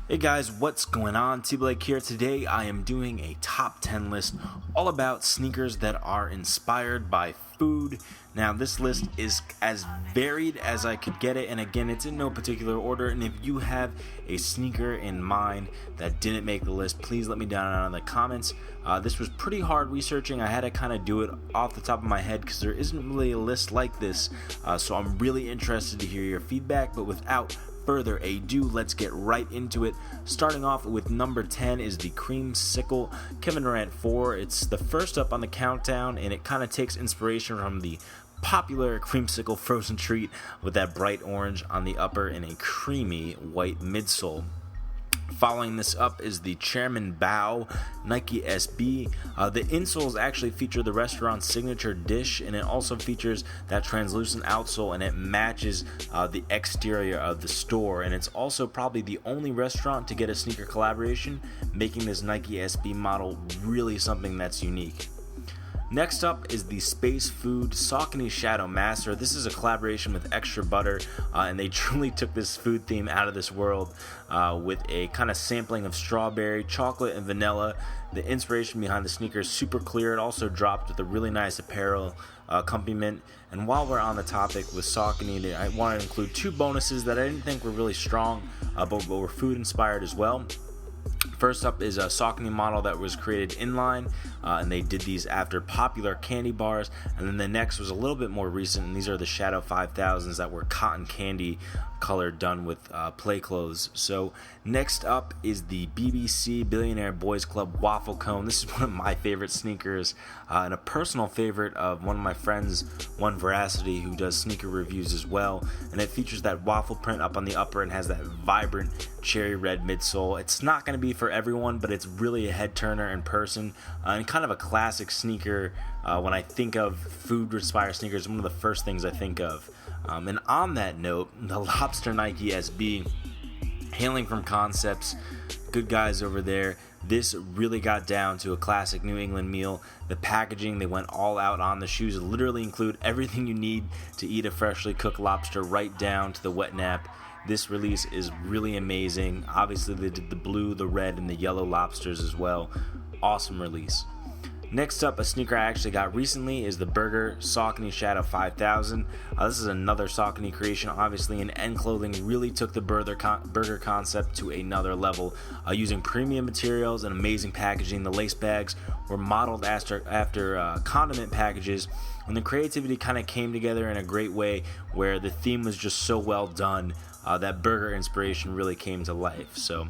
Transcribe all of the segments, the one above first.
Hey guys, what's going on? TBlake here. Today I am doing a top 10 list all about sneakers that are inspired by food. Now this list is as varied as I could get it, and again it's in no particular order, and if you have a sneaker in mind that didn't make the list, please let me down in the comments. This was pretty hard researching. I had to kind of do it off the top of my head because there isn't really a list like this, so I'm really interested to hear your feedback. But without further ado, let's get right into it. Starting off with number 10 is the Creamsicle Kevin Durant 4. It's the first up on the countdown, and it kind of takes inspiration from the popular Creamsicle frozen treat with that bright orange on the upper and a creamy white midsole. Following this up is the Chairman Bao Nike SB. The insoles actually feature the restaurant's signature dish, and it also features that translucent outsole, and it matches the exterior of the store. And it's also probably the only restaurant to get a sneaker collaboration, making this Nike SB model really something that's unique. Next up is the Space Food Saucony Shadowmaster. This is a collaboration with Extra Butter, and they truly took this food theme out of this world with a kind of sampling of strawberry, chocolate, and vanilla. The inspiration behind the sneaker is super clear. It also dropped with a really nice apparel accompaniment. And while we're on the topic with Saucony, I wanted to include two bonuses that I didn't think were really strong, but were food inspired as well. First up is a Saucony model that was created inline, and they did these after popular candy bars. And then the next was a little bit more recent, and these are the Shadow 5000s that were cotton candy color done with play clothes. So next up is the BBC Billionaire Boys Club Waffle Cone. This is one of my favorite sneakers, and a personal favorite of one of my friends, One Veracity, who does sneaker reviews as well. And it features that waffle print up on the upper and has that vibrant cherry red midsole. It's not going to be for everyone, but it's really a head turner in person, and kind of a classic sneaker. When I think of food inspired sneakers, one of the first things I think of. And on that note, the Lobster Nike SB, hailing from Concepts, good guys over there. This really got down to a classic New England meal. The packaging, they went all out on the shoes. Literally include everything you need to eat a freshly cooked lobster, right down to the wet nap. This release is really amazing. Obviously they did the blue, the red, and the yellow lobsters as well. Awesome release. Next up, a sneaker I actually got recently is the Burger Saucony Shadow 5000. This is another Saucony creation, obviously, and End Clothing really took the burger concept to another level, using premium materials and amazing packaging. The lace bags were modeled after condiment packages, and the creativity kind of came together in a great way where the theme was just so well done. That burger inspiration really came to life. So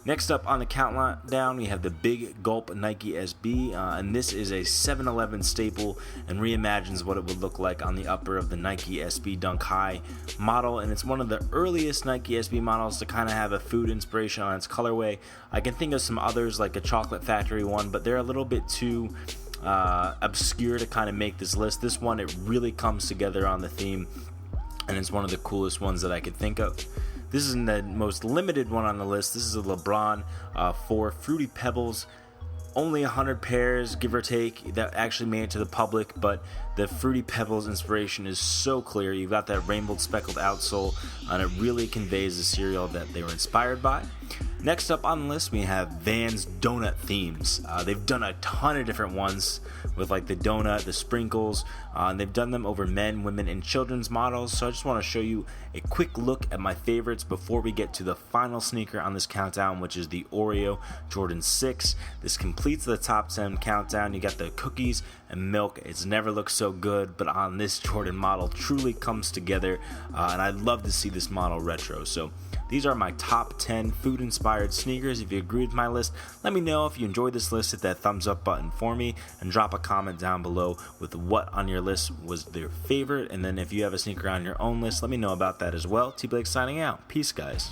next up on the countdown, we have the big Gulp Nike Sb, and this is a 7-Eleven staple and reimagines what it would look like on the upper of the Nike SB Dunk High model, and it's one of the earliest Nike SB models to kind of have a food inspiration on its colorway. I can think of some others like a Chocolate Factory one, but they're a little bit too obscure to kind of make this list. This one, it really comes together on the theme, and it's one of the coolest ones that I could think of. This is the most limited one on the list. This is a LeBron 4 Fruity Pebbles. Only 100 pairs, give or take, that actually made it to the public, but the Fruity Pebbles inspiration is so clear. You've got that rainbow speckled outsole, and it really conveys the cereal that they were inspired by. Next up on the list, we have Vans Doughnut themes. They've done a ton of different ones with like the donut, the sprinkles, and they've done them over men, women, and children's models. So I just want to show you a quick look at my favorites before we get to the final sneaker on this countdown, which is the Oreo Jordan 6. This completes the top 10 countdown. You got the cookies and milk. It's never looked so good, but on this Jordan model truly comes together, and I'd love to see this model retro. So these are my top 10 food inspired sneakers. If you agree with my list, let me know. If you enjoyed this list, hit that thumbs up button for me and drop a comment down below with what on your list was their favorite. And then if you have a sneaker on your own list, let me know about that as well. TBlake signing out. Peace, guys.